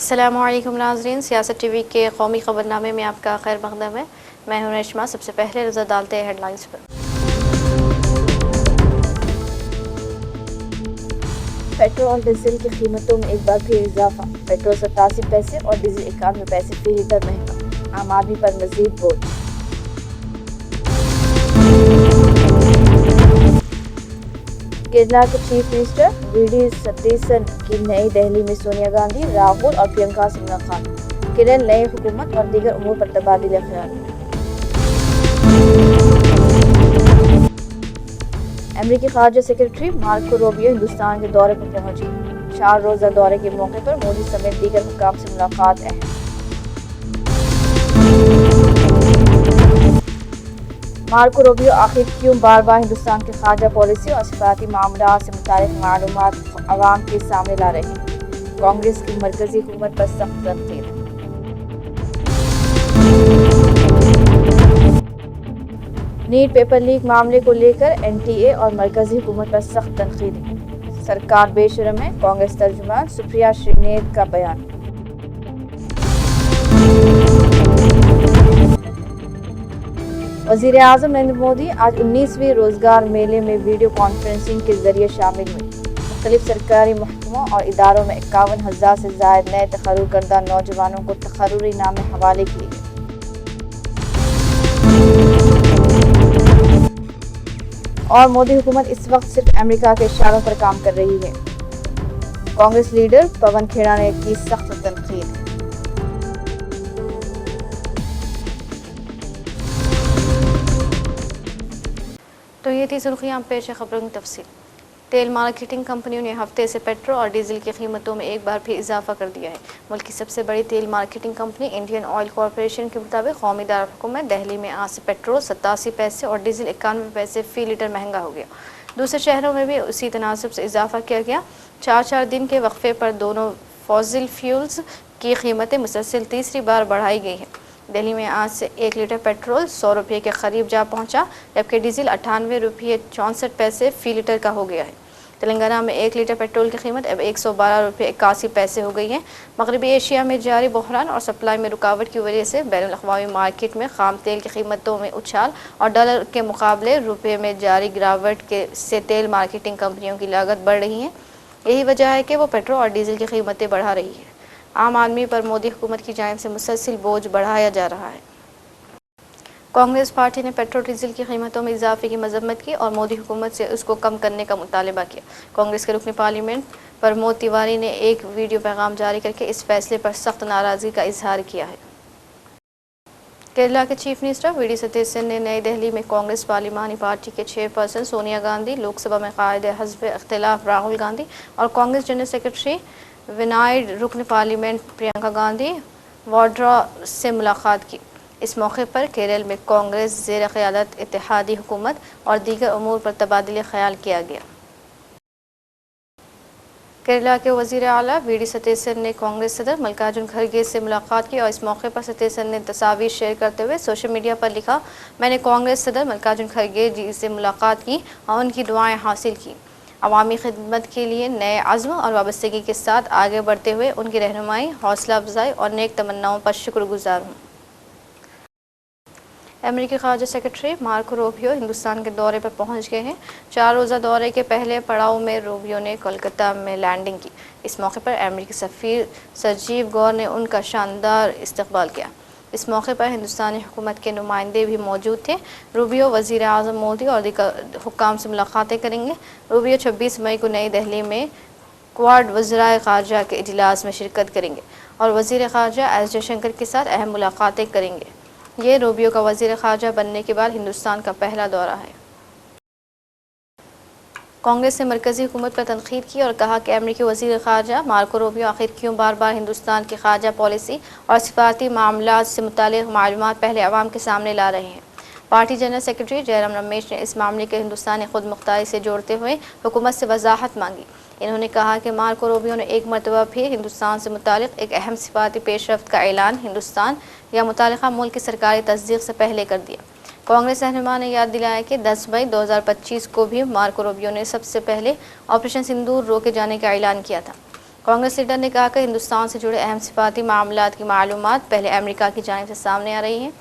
अस्सलामुअलैकुम नाज़रीन, सियासत टीवी के कौमी खबरनामे में आपका खैर मक़दम है। मैं हूं रेशमा। सबसे पहले नज़र डालते हैं हेडलाइंस पर। पेट्रोल और डीजल की कीमतों में एक बार फिर इजाफा। पेट्रोल 87 पैसे और डीजल 91 पैसे फी लीटर महंगा। आम आदमी पर मजीद बोझ। केरला के चीफ मिनिस्टर वी.डी. सतीसन की नई दिल्ली में सोनिया गांधी, राहुल और प्रियंका से मुलाकात। केरल नई हुकूमत और दीगर उमूर पर तबादला ख्याल। अमेरिकी खारजा सेक्रेटरी मार्को रूबियो हिंदुस्तान के दौरे पर पहुंची। 4 रोज़ा दौरे के मौके पर मोदी समेत दीगर हुक्काम से मुलाकात अहम। मार्को रूबियो आखिर क्यों बार बार हिंदुस्तान की खारजा पॉलिसी और सिफारती मामलात से मुताल्लिक़ मालूमात अवाम के सामने ला रहे हैं। कांग्रेस की मरकजी हुकूमत पर सख्त तनकीद। नीट पेपर लीक मामले को लेकर एनटीए और मरकजी हुकूमत पर सख्त तनकीद। सरकार बेशरम है, कांग्रेस तर्जुमान सुप्रिया श्रीनेत का बयान। वज़ीर आज़म नरेंद्र मोदी आज 19वीं रोजगार मेले में वीडियो कॉन्फ्रेंसिंग के जरिए शामिल हुए। मुख्तलिफ सरकारी महकमों और इदारों में 51,000 से ज़ायद नए तखर्रुर करदा नौजवानों को तखर्रुरी नामे हवाले किए गए। और मोदी हुकूमत इस वक्त सिर्फ अमेरिका के इशारों पर काम कर रही है। कांग्रेस लीडर पवन खेड़ा ने की सख्त तनकीद। तो ये थी सुर्खियां, पेश है खबरों की तफसील। तेल मार्केटिंग कंपनियों ने हफ्ते से पेट्रोल और डीजल की कीमतों में एक बार फिर इजाफा कर दिया है। मुल्क की सबसे बड़ी तेल marketing company Indian oil corporation के मुताबिक कौमी दारकूमत दिल्ली में आज से पेट्रोल 87 पैसे और डीजल 91 पैसे फी लीटर महंगा हो गया। दूसरे शहरों में भी उसी तनासब से इजाफा किया गया। 4 दिन के वक्फे पर दोनों फॉसिल फ्यूल्स की कीमतें मुसलसल तीसरी बार बढ़ाई गई हैं। दिल्ली में आज से 1 लीटर पेट्रोल 100 रुपये के करीब जा पहुंचा, जबकि डीजल 98 रुपये 64 पैसे फी लीटर का हो गया है। तेलंगाना में 1 लीटर पेट्रोल की कीमत अब 112 रुपये 81 पैसे हो गई है। मगरबी एशिया में जारी बहरान और सप्लाई में रुकावट की वजह से बैनुल अक़वामी मार्केट में खाम तेल की कीमतों में उछाल और डॉलर के मुकाबले रुपये में जारी गिरावट से तेल मार्केटिंग कंपनियों की लागत बढ़ रही है। यही वजह है कि वो पेट्रोल और डीजल की कीमतें बढ़ा रही है। आम आदमी पर मोदी हुकूमत की जानिब से मुसलसल बोझ बढ़ाया जा रहा है। कांग्रेस पार्टी ने पेट्रोल डीजल की कीमतों में इजाफे की मजम्मत की और मोदी हुकूमत से उसको कम करने का मुतालबा किया। कांग्रेस के रुकन पार्लियामेंट प्रमोद तिवारी ने एक वीडियो पैगाम जारी करके इस फैसले पर सख्त नाराज़गी का इजहार किया है। केरला के चीफ मिनिस्टर वी.डी. सतीसन ने नई दिल्ली में कांग्रेस पार्लिमानी पार्टी के चेयरपर्सन सोनिया गांधी, लोकसभा में कायदे हज़्ब इख्तिलाफ राहुल गांधी और कांग्रेस जनरल सेक्रेटरी विनायड रुकन पार्लियामेंट प्रियंका गांधी वाड्रा से मुलाकात की। इस मौके पर केरल में कांग्रेस ज़ेर क़यादत इत्तेहादी हुकूमत और दीगर उमूर पर तबादला ख्याल किया गया। केरला के वज़ीर आला वी.डी. सतीसन ने कांग्रेस सदर मल्लिकार्जुन खड़गे से मुलाकात की और इस मौके पर सतीसन ने तस्वीर शेयर करते हुए सोशल मीडिया पर लिखा, मैंने कांग्रेस सदर मल्लिकार्जुन खड़गे जी से मुलाकात की और उनकी दुआएं हासिल की। अवामी खिदमत के लिए नए अज़्म और वाबस्तगी के साथ आगे बढ़ते हुए उनकी रहनुमाई, हौसला अफजाई और नेक तमन्नाओं पर शुक्रगुजार हूँ। अमेरिकी खारजा सेक्रेटरी मार्को रूबियो हिंदुस्तान के दौरे पर पहुंच गए हैं। 4 रोज़ा दौरे के पहले पड़ाव में रूबियो ने कोलकाता में लैंडिंग की। इस मौके पर अमेरिकी सफ़ीर संजीव गौर ने उनका शानदार इस्तकबाल किया। इस मौके पर हिंदुस्तानी हुकूमत के नुमाइंदे भी मौजूद थे। रूबियो वज़ीर आज़म मोदी और दीगर हुक्काम से मुलाकातें करेंगे। रूबियो 26 मई को नई दिल्ली में क्वाड वज़राए ख़ारजा के इजलास में शिरकत करेंगे और वज़ीर ख़ारजा एस जयशंकर के साथ अहम मुलाकातें करेंगे। ये रूबियो का वज़ीर ख़ारजा बनने के बाद हिंदुस्तान का पहला दौरा है। कांग्रेस ने मरकज़ी हुकूमत पर तनकीद की और कहा कि अमेरिकी वज़ीर ख़ारजा मार्को रूबियो आखिर क्यों बार बार हिंदुस्तान की ख़ारजा पॉलिसी और सिफारती मामलात से मुताल्लिक़ मालूमात पहले अवाम के सामने ला रहे हैं। Party general secretary Jairam Ramesh ने इस मामले के हिंदुस्तानी खुद मुख्तारी से जोड़ते हुए हुकूमत से वजाहत मांगी। इन्होंने कहा कि मार्को रूबियो ने एक मरतबा फिर हिंदुस्तान से मुताल्लिक़ एक अहम सिफारती पेशरफ्त का ऐलान हिंदुस्तान या मुताल्लिक़ा मुल्क की सरकारी तस्दीक से पहले कर दिया। कांग्रेस रहनुमा ने याद दिलाया कि 10 मई 2025 को भी मार्को रूबियो ने सबसे पहले ऑपरेशन सिंदूर रोके जाने का ऐलान किया था। कांग्रेस लीडर ने कहा कि हिंदुस्तान से जुड़े अहम सिफाती मामलात की मालूमात पहले अमेरिका की जानिब से सामने आ रही हैं।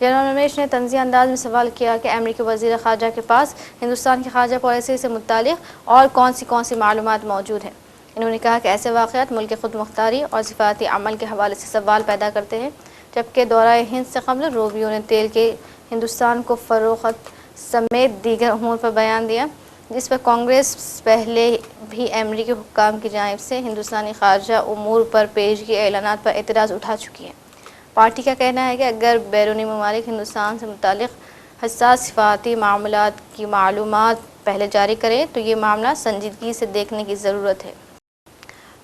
जनरल रमेश ने तंज़िया अंदाज में सवाल किया कि अमेरिकी वज़ीर ख़ारजा के पास हिंदुस्तान की ख़ारजा पॉलिसी से मुताल्लिक़ और कौन सी मालूमात मौजूद हैं। इन्होंने कहा कि ऐसे वाक़यात मुल्क की खुद मुख्तारी और सिफाती अमल के हवाले से सवाल पैदा करते हैं। जबकि दौरा हिंद से कबल रूबियो ने तेल के हिंदुस्तान को फ़रोख्त समेत दीगर अमूर पर बयान दिया, जिस पर कांग्रेस पहले भी अमरीकी हुक्काम की जानिब से हिंदुस्तानी खारजा उमूर पर पेशगी ऐलानात पर एतराज़ उठा चुकी है। पार्टी का कहना है कि अगर बैरूनी ममालिक हिंदुस्तान से मुताल्लिक़ हसास सिफाती मामलात की मालूमात पहले जारी करें तो ये मामला संजीदगी से देखने की ज़रूरत है।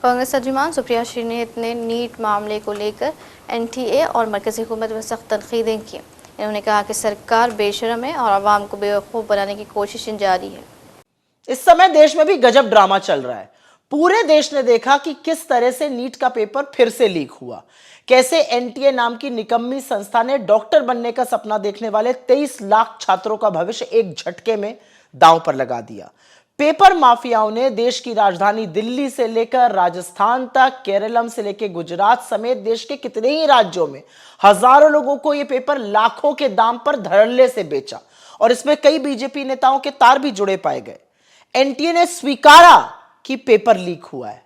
कांग्रेस तर्जुमान सुप्रिया श्रीनेत ने नीट मामले को लेकर NTA और मरकज़ी हुकूमत पर सख्त तनक़ीदें की। इन्होंने कहा कि सरकार बेशरम है और आवाम को बेवकूफ़ बनाने की कोशिशें जारी है। इस समय देश में भी गजब ड्रामा चल रहा है। पूरे देश ने देखा कि किस तरह से नीट का पेपर फिर से लीक हुआ, कैसे NTA नाम की निकम्मी संस्था ने डॉक्टर बनने का सपना देखने वाले 23 लाख छात्रों का भविष्य एक झटके में दांव पर लगा दिया। पेपर माफियाओं ने देश की राजधानी दिल्ली से लेकर राजस्थान तक, केरलम से लेकर गुजरात समेत देश के कितने ही राज्यों में हजारों लोगों को यह पेपर लाखों के दाम पर धड़ल्ले से बेचा और इसमें कई बीजेपी नेताओं के तार भी जुड़े पाए गए। NTA ने स्वीकारा कि पेपर लीक हुआ है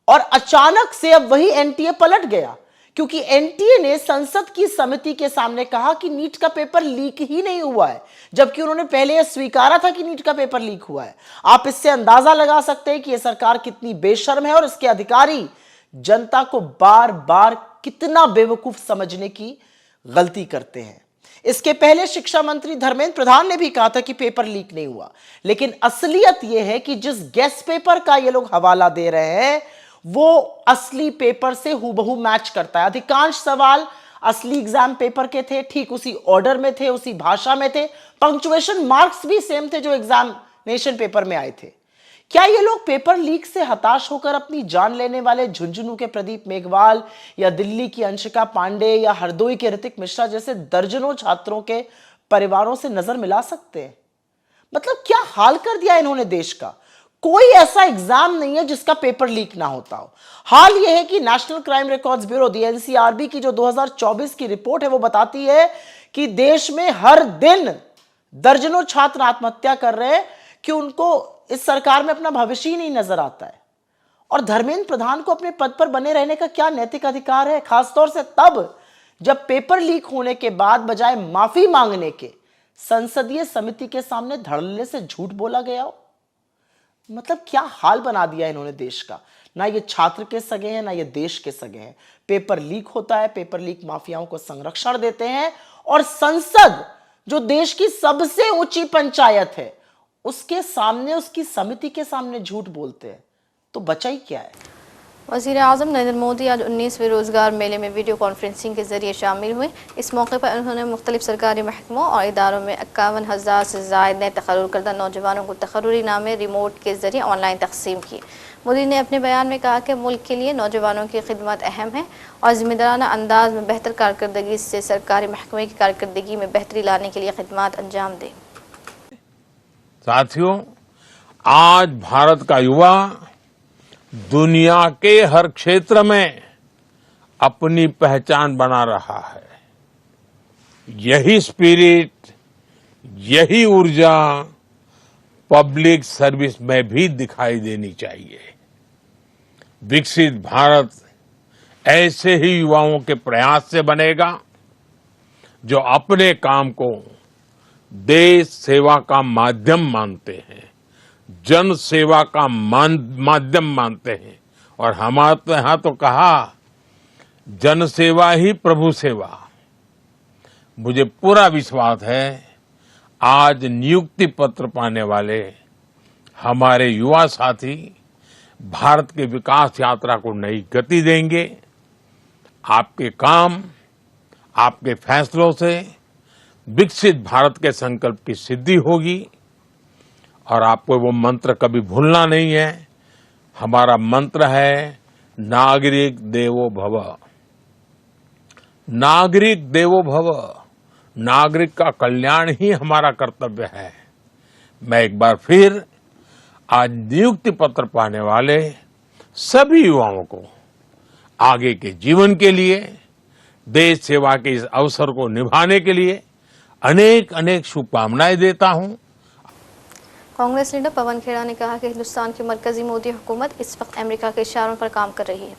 और अचानक से अब वही NTA पलट गया, क्योंकि NTA ने संसद की समिति के सामने कहा कि नीट का पेपर लीक ही नहीं हुआ है, जबकि उन्होंने पहले यह स्वीकारा था कि नीट का पेपर लीक हुआ है। आप इससे अंदाजा लगा सकते हैं कि यह सरकार कितनी बेशर्म है और इसके अधिकारी जनता को बार बार कितना बेवकूफ समझने की गलती करते हैं। इसके पहले शिक्षा मंत्री धर्मेंद्र प्रधान ने भी कहा था कि पेपर लीक नहीं हुआ, लेकिन असलियत यह है कि जिस गेस्ट पेपर का ये लोग हवाला दे रहे हैं वो असली पेपर से हूबहू मैच करता है। अधिकांश सवाल असली एग्जाम पेपर के थे, ठीक उसी ऑर्डर में थे, उसी भाषा में थे, पंक्चुएशन मार्क्स भी सेम थे जो एग्जामिनेशन पेपर में आए थे। क्या ये लोग पेपर लीक से हताश होकर अपनी जान लेने वाले झुंझुनू के प्रदीप मेघवाल या दिल्ली की अंशिका पांडे या हरदोई के ऋतिक मिश्रा जैसे दर्जनों छात्रों के परिवारों से नजर मिला सकते हैं? मतलब क्या हाल कर दिया इन्होंने देश का। कोई ऐसा एग्जाम नहीं है जिसका पेपर लीक ना होता हो। हाल यह है कि national crime records bureau NCRB की जो 2024 की रिपोर्ट है वो बताती है कि देश में हर दिन दर्जनों छात्र आत्महत्या कर रहे हैं कि उनको इस सरकार में अपना भविष्य ही नहीं नजर आता है। और धर्मेंद्र प्रधान को अपने पद पर बने रहने का क्या नैतिक अधिकार है, खासतौर से तब जब पेपर लीक होने के बाद बजाय माफी मांगने के संसदीय समिति के सामने धड़ल्ले से झूठ बोला गया हो। मतलब क्या हाल बना दिया इन्होंने देश का। ना ये छात्र के सगे हैं, ना ये देश के सगे हैं। पेपर लीक होता है, पेपर लीक माफियाओं को संरक्षण देते हैं और संसद जो देश की सबसे ऊंची पंचायत है उसके सामने, उसकी समिति के सामने झूठ बोलते हैं, तो बचा ही क्या है। वज़ीर आज़म नरेंद्र मोदी आज 19वें रोज़गार मेले में वीडियो कॉन्फ्रेंसिंग के जरिए शामिल हुए। इस मौके पर उन्होंने मुख्तलिफ सरकारी महकमों और इदारों में 51,000 से ज़ायद नए तकर्रुर करदा नौजवानों को तकर्रुरी नामे रिमोट के जरिए ऑनलाइन तकसीम किए। मोदी ने अपने बयान में कहा कि मुल्क के लिए नौजवानों की खिदमत अहम है और ज़िम्मेदाराना अंदाज में बेहतर कारकर्दगी से सरकारी महकमे की कारकर्दगी में बेहतरी लाने के लिए खिदमत अंजाम दें। साथियों, आज भारत का युवा दुनिया के हर क्षेत्र में अपनी पहचान बना रहा है। यही स्पिरिट, यही ऊर्जा पब्लिक सर्विस में भी दिखाई देनी चाहिए। विकसित भारत ऐसे ही युवाओं के प्रयास से बनेगा जो अपने काम को देश सेवा का माध्यम मानते हैं, जन सेवा का माध्यम मानते हैं। और हमारे यहां तो कहा, जन सेवा ही प्रभु सेवा। मुझे पूरा विश्वास है आज नियुक्ति पत्र पाने वाले हमारे युवा साथी भारत के विकास यात्रा को नई गति देंगे। आपके काम, आपके फैसलों से विकसित भारत के संकल्प की सिद्धि होगी। और आपको वो मंत्र कभी भूलना नहीं है। हमारा मंत्र है नागरिक देवो भव। नागरिक देवो भव, नागरिक का कल्याण ही हमारा कर्तव्य है। मैं एक बार फिर आज नियुक्ति पत्र पाने वाले सभी युवाओं को आगे के जीवन के लिए, देश सेवा के इस अवसर को निभाने के लिए अनेक अनेक शुभकामनाएं देता हूं। कांग्रेस लीडर पवन खेड़ा ने कहा कि हिंदुस्तान की मरकजी मोदी हुकूमत इस वक्त अमेरिका के इशारों पर काम कर रही है।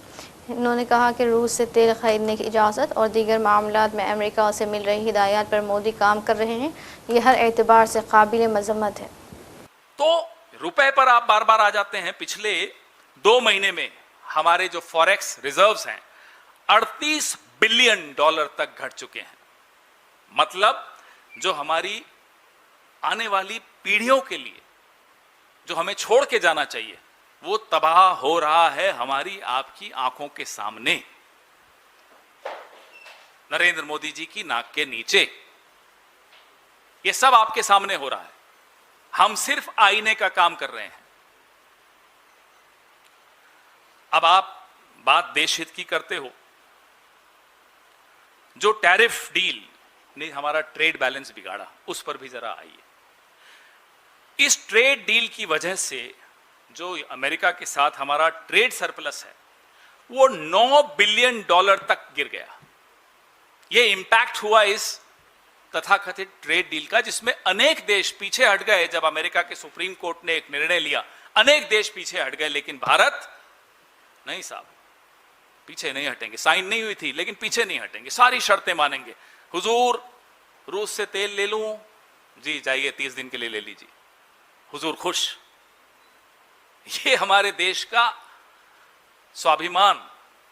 उन्होंने कहा कि रूस से तेल खरीदने की इजाज़त और दीगर मामलात में अमेरिका से मिल रही हिदायत पर मोदी काम कर रहे हैं। ये हर एतबार से काबिल मजम्मत है। तो रुपए पर आप बार बार आ जाते हैं। पिछले 2 महीने में हमारे जो फॉरेक्स रिजर्व्स हैं 38 बिलियन डॉलर तक घट चुके हैं। मतलब जो हमारी आने वाली पीढ़ियों के लिए जो हमें छोड़ के जाना चाहिए वो तबाह हो रहा है हमारी आपकी आंखों के सामने, नरेंद्र मोदी जी की नाक के नीचे। ये सब आपके सामने हो रहा है। हम सिर्फ आईने का काम कर रहे हैं। अब आप बात देश हित की करते हो। जो टैरिफ डील ने हमारा ट्रेड बैलेंस बिगाड़ा, उस पर भी जरा आइए। इस ट्रेड डील की वजह से जो अमेरिका के साथ हमारा ट्रेड सरप्लस है वो 9 बिलियन डॉलर तक गिर गया। यह इंपैक्ट हुआ इस तथाकथित ट्रेड डील का, जिसमें अनेक देश पीछे हट गए। जब अमेरिका के सुप्रीम कोर्ट ने एक निर्णय लिया, अनेक देश पीछे हट गए, लेकिन भारत नहीं साहब, पीछे नहीं हटेंगे। साइन नहीं हुई थी लेकिन पीछे नहीं हटेंगे, सारी शर्तें मानेंगे। हुजूर रूस से तेल ले लूं जी, जाइए 30 दिन के लिए ले लीजिए, हुजूर खुश। ये हमारे देश का स्वाभिमान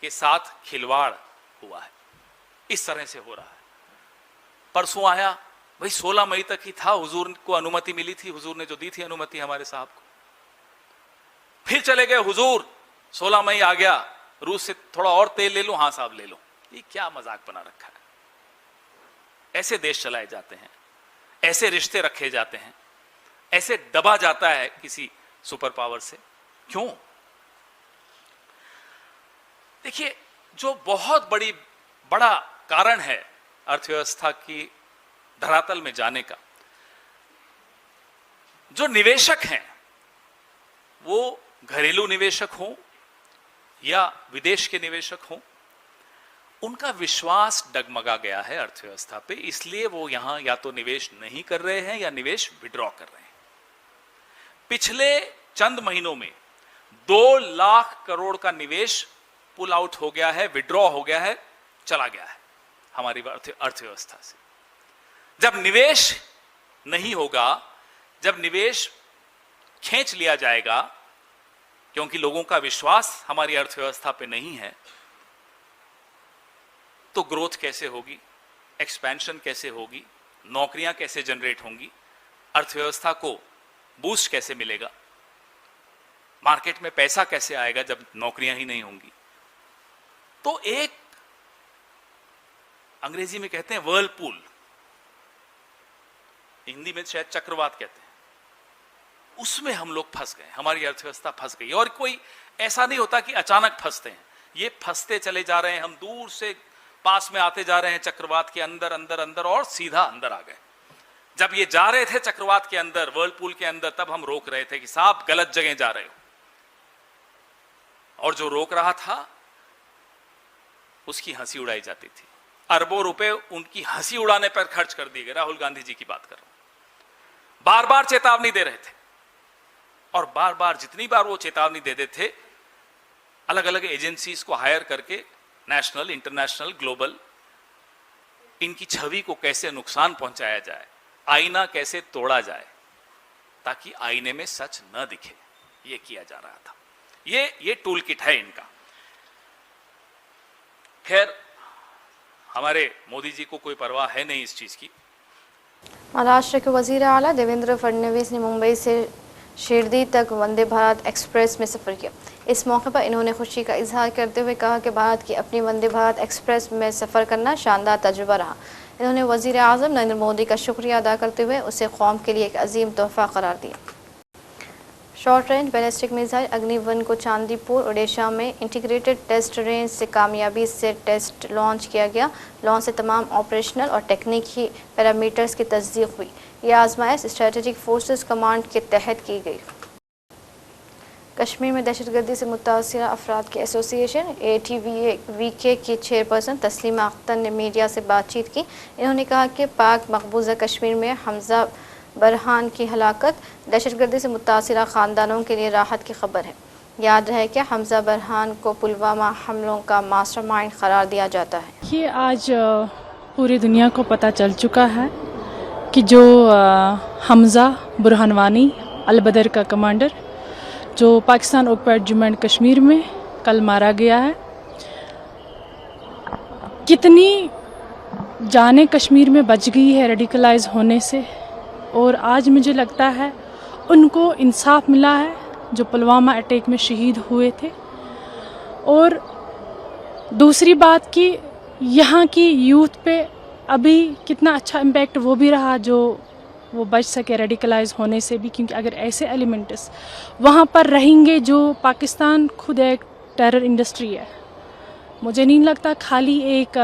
के साथ खिलवाड़ हुआ है। इस तरह से हो रहा है। परसों आया भाई 16 मई तक ही था, हुजूर को अनुमति मिली थी, हुजूर ने जो दी थी अनुमति हमारे साहब को। फिर चले गए हुजूर, 16 मई आ गया, रूस से थोड़ा और तेल ले लो, हाँ साहब ले लो। ये क्या मजाक बना रखा है। ऐसे देश चलाए जाते हैं, ऐसे रिश्ते रखे जाते हैं, ऐसे दबा जाता है किसी सुपर पावर से। क्यों? देखिए, जो बहुत बड़ा कारण है अर्थव्यवस्था की धरातल में जाने का, जो निवेशक हैं वो घरेलू निवेशक हों या विदेश के निवेशक हों, उनका विश्वास डगमगा गया है अर्थव्यवस्था पे। इसलिए वो यहां या तो निवेश नहीं कर रहे हैं या निवेश विड्रॉ कर रहे हैं। पिछले चंद महीनों में 2 लाख करोड़ का निवेश पुल आउट हो गया है, विड्रॉ हो गया है, चला गया है हमारी अर्थव्यवस्था से। जब निवेश नहीं होगा, जब निवेश खींच लिया जाएगा क्योंकि लोगों का विश्वास हमारी अर्थव्यवस्था पे नहीं है, तो ग्रोथ कैसे होगी, एक्सपेंशन कैसे होगी, नौकरियां कैसे जनरेट होंगी, अर्थव्यवस्था को बूस्ट कैसे मिलेगा, मार्केट में पैसा कैसे आएगा जब नौकरियां ही नहीं होंगी। तो एक अंग्रेजी में कहते हैं वर्लपूल, हिंदी में शायद चक्रवात कहते हैं, उसमें हम लोग फंस गए, हमारी अर्थव्यवस्था फंस गई। और कोई ऐसा नहीं होता कि अचानक फंसते हैं, ये फंसते चले जा रहे हैं। हम दूर से पास में आते जा रहे हैं चक्रवात के अंदर अंदर अंदर, और सीधा अंदर आ गए। जब ये जा रहे थे चक्रवात के अंदर, वर्लपूल के अंदर, तब हम रोक रहे थे कि साहब गलत जगह जा रहे हो। और जो रोक रहा था उसकी हंसी उड़ाई जाती थी। अरबों रुपए उनकी हंसी उड़ाने पर खर्च कर दिए गए। राहुल गांधी जी की बात कर रहा हूं। बार बार चेतावनी दे रहे थे, और बार बार जितनी बार वो चेतावनी दे देते थे, अलग अलग एजेंसीज को हायर करके, नेशनल, इंटरनेशनल, ग्लोबल, इनकी छवि को कैसे नुकसान पहुंचाया जाए, आईना कैसे तोड़ा जाए ताकि आईने में सच न दिखे, ये किया जा रहा था। ये टूल किट है इनका। खैर, हमारे मोदी जी को कोई परवाह है नहीं इस चीज की। महाराष्ट्र के वजीर आला देवेंद्र फडणवीस ने मुंबई से शिरडी तक वंदे भारत एक्सप्रेस में सफ़र किया। इस मौके पर इन्होंने खुशी का इजहार करते हुए कहा कि भारत की अपनी वंदे भारत एक्सप्रेस में सफ़र करना शानदार तजुर्बा रहा। इन्होंने वज़ीर आज़म नरेंद्र मोदी का शुक्रिया अदा करते हुए उसे कौम के लिए एक अजीम तोहफा करार दिया। शॉर्ट रेंज बैलिस्टिक मिसाइल अग्नि-1 को चांदीपुर ओडिशा में इंटीग्रेटेड टेस्ट रेंज से कामयाबी से टेस्ट लॉन्च किया गया। लॉन्च से तमाम ऑपरेशनल और टेक्निकी पैरामीटर्स की तस्दीक हुई। यह आजमाइश स्ट्रेटेजिक फोर्सेस कमांड के तहत की गई। कश्मीर में दहशतगर्दी से मुतासिर अफराद के एसोसिएशन ATVK की चेयरपर्सन तस्लीमा अख्तर ने मीडिया से बातचीत की। इन्होंने कहा कि पाक मकबूजा कश्मीर में हमजा बरहान की हलाकत दहशतगर्दी से मुतासिर ख़ानदानों के लिए राहत की खबर है। याद रहे कि हमजा बरहान को पुलवामा हमलों का मास्टरमाइंड करार दिया जाता है। ये आज पूरी दुनिया को पता चल चुका है कि जो हमजा बुरहान वानी अल-बदर का कमांडर जो पाकिस्तान ऑक्युपाइड जम्मू एंड कश्मीर में कल मारा गया है, कितनी जानें कश्मीर में बच गई है रेडिकलाइज होने से। और आज मुझे लगता है उनको इंसाफ मिला है जो पुलवामा अटैक में शहीद हुए थे। और दूसरी बात कि यहाँ की यूथ पे अभी कितना अच्छा इम्पैक्ट वो भी रहा जो वो बच सके रेडिकलाइज होने से भी, क्योंकि अगर ऐसे एलिमेंट्स वहाँ पर रहेंगे जो पाकिस्तान खुद एक टेरर इंडस्ट्री है। मुझे नहीं लगता खाली एक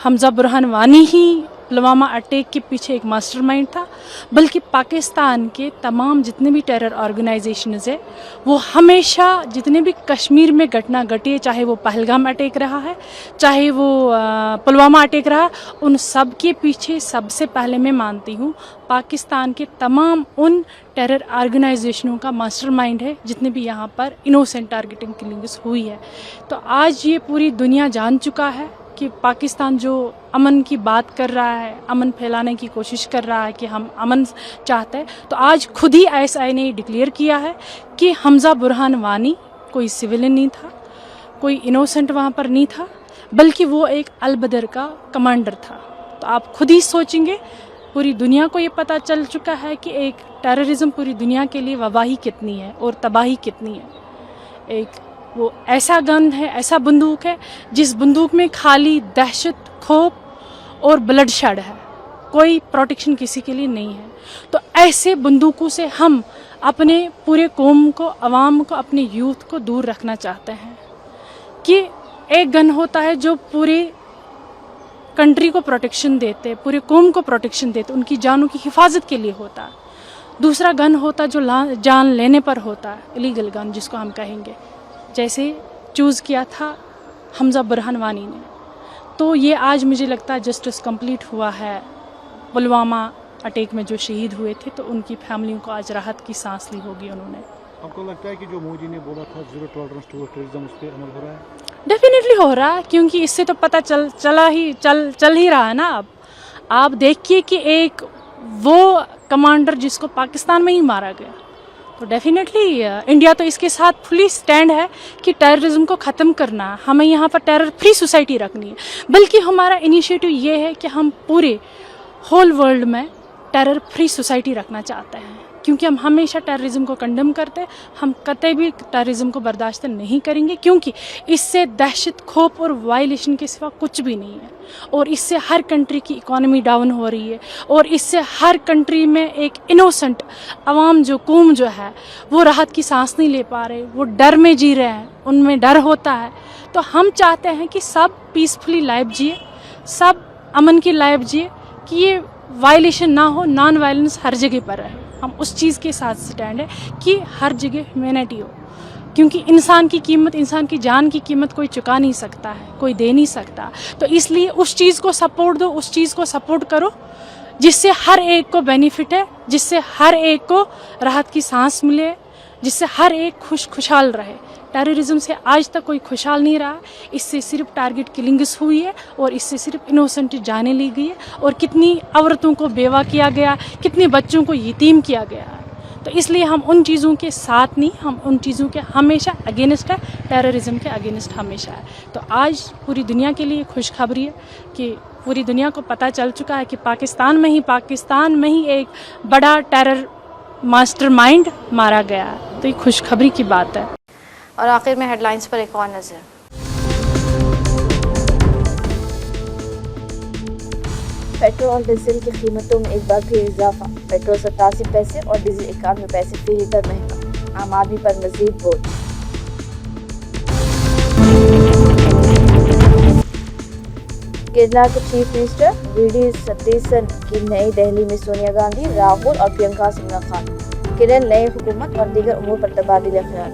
हमजा बुरहान वानी ही पुलवामा अटैक के पीछे एक मास्टरमाइंड था, बल्कि पाकिस्तान के तमाम जितने भी टेरर ऑर्गेनाइजेशंस है वो हमेशा जितने भी कश्मीर में घटना घटी है, चाहे वो पहलगाम अटैक रहा है, चाहे वो पुलवामा अटैक रहा, उन सब के पीछे सबसे पहले मैं मानती हूँ पाकिस्तान के तमाम उन टेरर ऑर्गेनाइजेशनों का मास्टरमाइंड है जितने भी यहाँ पर इनोसेंट टारगेटिंग किलिंग्स हुई है। तो आज ये पूरी दुनिया जान चुका है कि पाकिस्तान जो अमन की बात कर रहा है, अमन फैलाने की कोशिश कर रहा है कि हम अमन चाहते हैं, तो आज खुद ही ISI ने डिक्लेयर किया है कि हमजा बुरहान वानी कोई सिविलियन नहीं था, कोई इनोसेंट वहाँ पर नहीं था, बल्कि वो एक अल-बदर का कमांडर था। तो आप खुद ही सोचेंगे, पूरी दुनिया को ये पता चल चुका है कि एक टेररिज्म पूरी दुनिया के लिए वबाही कितनी है और तबाही कितनी है। एक वो ऐसा गन है, ऐसा बंदूक है जिस बंदूक में खाली दहशत, खौफ और ब्लडशेड है, कोई प्रोटेक्शन किसी के लिए नहीं है। तो ऐसे बंदूकों से हम अपने पूरे कौम को, अवाम को, अपने यूथ को दूर रखना चाहते हैं कि एक गन होता है जो पूरे कंट्री को प्रोटेक्शन देते, पूरे कौम को प्रोटेक्शन देते, उनकी जानों की हिफाजत के लिए होता है। दूसरा गन होता जो जान लेने पर होता है, इलीगल गन जिसको हम कहेंगे, जैसे चूज़ किया था हमजा बुरहान वानी ने। तो ये आज मुझे लगता है जस्टिस कंप्लीट हुआ है। पुलवामा अटैक में जो शहीद हुए थे तो उनकी फैमिलियों को आज राहत की सांस ली होगी उन्होंने। आपको लगता है कि जो मोदी ने बोला था जीरो टॉलरेंस टुवर्ड्स टेररिज्म, उस पर अमल हो रहा है? डेफिनेटली हो रहा है, क्योंकि इससे तो पता चल ही रहा है ना। अब आप देखिए कि एक वो कमांडर जिसको पाकिस्तान में ही मारा गया, तो डेफिनेटली इंडिया तो इसके साथ फुली स्टैंड है कि टेररिज्म को ख़त्म करना, हमें यहाँ पर टेरर फ्री सोसाइटी रखनी है। बल्कि हमारा इनिशिएटिव ये है कि हम पूरे होल वर्ल्ड में टेरर फ्री सोसाइटी रखना चाहते हैं, क्योंकि हम हमेशा टेररिज्म को कंडेम करते हैं। हम कतई भी टेररिज्म को बर्दाश्त नहीं करेंगे, क्योंकि इससे दहशत, खौफ और वायलेशन के सिवा कुछ भी नहीं है। और इससे हर कंट्री की इकोनॉमी डाउन हो रही है, और इससे हर कंट्री में एक इनोसेंट अवाम जो कौम जो है वो राहत की सांस नहीं ले पा रहे, वो डर में जी रहे हैं, उनमें डर होता है। तो हम चाहते हैं कि सब पीसफुली लाइफ जिए, सब अमन की लाइफ जिए, कि ये वायलेशन ना हो, नॉन वायलेंस हर जगह पर रहे। हम उस चीज़ के साथ स्टैंड है कि हर जगह ह्यूमैनिटी हो, क्योंकि इंसान की कीमत, इंसान की जान की कीमत कोई चुका नहीं सकता है, कोई दे नहीं सकता। तो इसलिए उस चीज़ को सपोर्ट दो, उस चीज़ को सपोर्ट करो जिससे हर एक को बेनिफिट है, जिससे हर एक को राहत की सांस मिले, जिससे हर एक खुशहाल रहे। टेररिज्म से आज तक कोई खुशहाल नहीं रहा, इससे सिर्फ टारगेट किलिंग्स हुई है और इससे सिर्फ इनोसेंट जाने ली गई है, और कितनी औरतों को बेवा किया गया, कितने बच्चों को यतीम किया गया है। तो इसलिए हम उन चीज़ों के साथ नहीं, हम उन चीज़ों के हमेशा अगेंस्ट है, टेररिज्म के अगेंस्ट हमेशा है। तो आज पूरी दुनिया के लिए खुशखबरी है कि पूरी दुनिया को पता चल चुका है कि पाकिस्तान में ही एक बड़ा टेरर मास्टरमाइंड मारा गया है। तो ये खुशखबरी की बात है। और आखिर में हेडलाइंस पर एक और नज़र। पेट्रोल और डीजल की कीमतों में एक बार फिर इजाफा। पेट्रोल 87 पैसे और डीजल 91 पैसे फी लीटर महंगा। आम आदमी पर मजीद बोझ। केरला के चीफ मिनिस्टर वी.डी. सतीशन की नई दिल्ली में सोनिया गांधी, राहुल और प्रियंका से मुलाकात। किरण नई हुकूमत और दीगर उमूर पर तबादला ख्याल।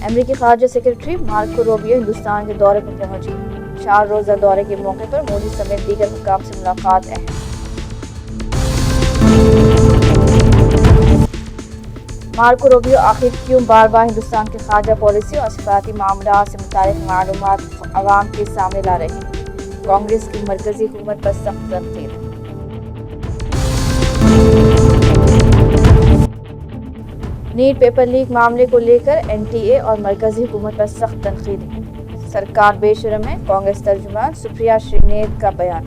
अमेरिकी खारजा सेक्रेटरी मार्को रूबियो हिंदुस्तान के दौरे पर पहुंची। 4 रोजा दौरे के मौके पर मोदी समेत दीगर हुक्काम से मुलाकात अहम। मार्को रूबियो आखिर क्यों बार बार हिंदुस्तान की खारजा पॉलिसी और सिफारती मामलात से मुताल्लिक मालूमात अवाम के सामने ला रहे हैं? कांग्रेस की मरकजी हुकूमत पर सख्त तनकीद। नीट पेपर लीक मामले को लेकर एनटीए और मरकजी हुकूमत पर सख्त तनकीद। सरकार बेशरम है, कांग्रेस तर्जुमान सुप्रिया श्रीनेत का बयान।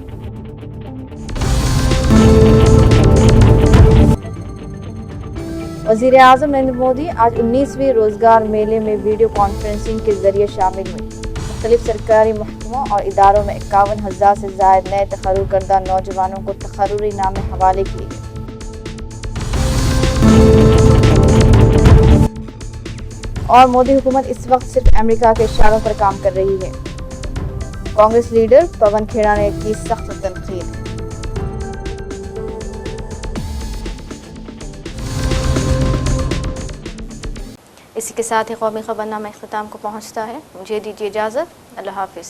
वज़ीर आज़म नरेंद्र मोदी आज 19वीं रोजगार मेले में वीडियो कॉन्फ्रेंसिंग के जरिए शामिल हुए। मुख्तलिफ सरकारी महकमों और इदारों में 51,000 से ज़ायद नए तखर्रुर करदा नौजवानों को तखर्रुरी नामे हवाले किए गए। और मोदी हुकूमत इस वक्त सिर्फ अमेरिका के इशारों पर काम कर रही है। कांग्रेस लीडर पवन खेड़ा ने की सख्त तनकीद। इसी के साथ ही कौमी खबरनामा इख्तिताम को पहुँचता है। मुझे दीजिए इजाज़त। अल्लाह हाफिज़।